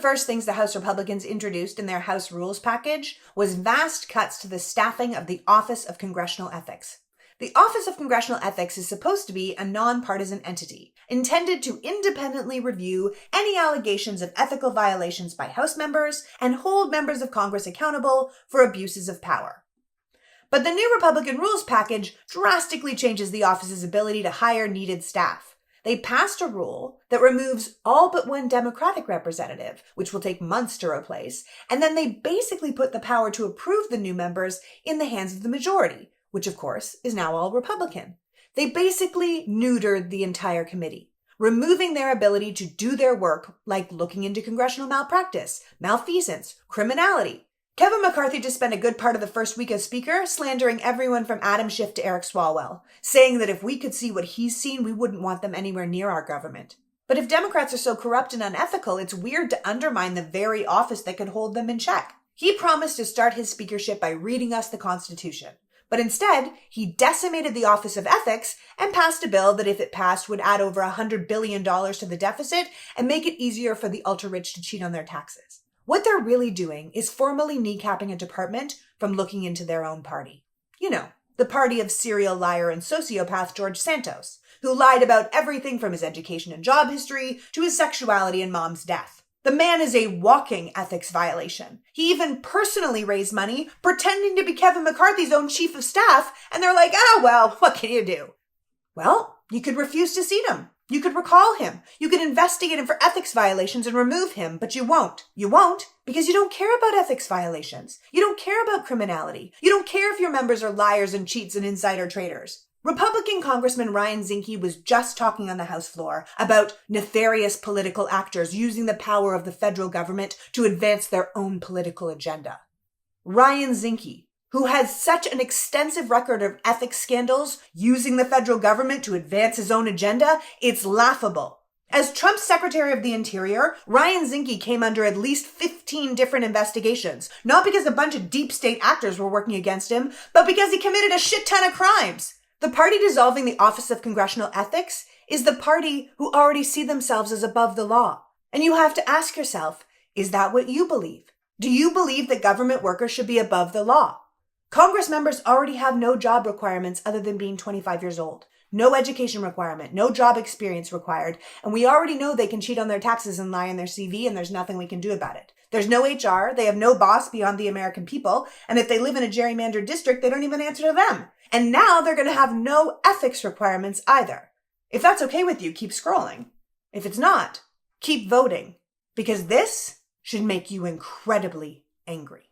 first things the House Republicans introduced in their House Rules package was vast cuts to the staffing of the Office of Congressional Ethics. The Office of Congressional Ethics is supposed to be a nonpartisan entity, intended to independently review any allegations of ethical violations by House members and hold members of Congress accountable for abuses of power. But the new Republican rules package drastically changes the office's ability to hire needed staff. They passed a rule that removes all but one Democratic representative, which will take months to replace, and then they basically put the power to approve the new members in the hands of the majority, which of course is now all Republican. They basically neutered the entire committee, removing their ability to do their work like looking into congressional malpractice, malfeasance, criminality. Kevin McCarthy just spent a good part of the first week as Speaker slandering everyone from Adam Schiff to Eric Swalwell, saying that if we could see what he's seen, we wouldn't want them anywhere near our government. But if Democrats are so corrupt and unethical, it's weird to undermine the very office that could hold them in check. He promised to start his speakership by reading us the Constitution. But instead, he decimated the Office of Ethics and passed a bill that, if it passed, would add over $100 billion to the deficit and make it easier for the ultra-rich to cheat on their taxes. What they're really doing is formally kneecapping a department from looking into their own party. You know, the party of serial liar and sociopath George Santos, who lied about everything from his education and job history to his sexuality and mom's death. The man is a walking ethics violation. He even personally raised money pretending to be Kevin McCarthy's own chief of staff, and they're like, oh, well, what can you do? Well, you could refuse to seat him. You could recall him. You could investigate him for ethics violations and remove him, but you won't. You won't because you don't care about ethics violations. You don't care about criminality. You don't care if your members are liars and cheats and insider traders. Republican Congressman Ryan Zinke was just talking on the House floor about nefarious political actors using the power of the federal government to advance their own political agenda. Ryan Zinke, who has such an extensive record of ethics scandals using the federal government to advance his own agenda, it's laughable. As Trump's Secretary of the Interior, Ryan Zinke came under at least 15 different investigations, not because a bunch of deep state actors were working against him, but because he committed a shit ton of crimes. The party dissolving the Office of Congressional Ethics is the party who already see themselves as above the law. And you have to ask yourself, is that what you believe? Do you believe that government workers should be above the law? Congress members already have no job requirements other than being 25 years old. No education requirement, no job experience required, and we already know they can cheat on their taxes and lie in their CV, and there's nothing we can do about it. There's no HR, they have no boss beyond the American people, and if they live in a gerrymandered district, they don't even answer to them. And now they're going to have no ethics requirements either. If that's okay with you, keep scrolling. If it's not, keep voting, because this should make you incredibly angry.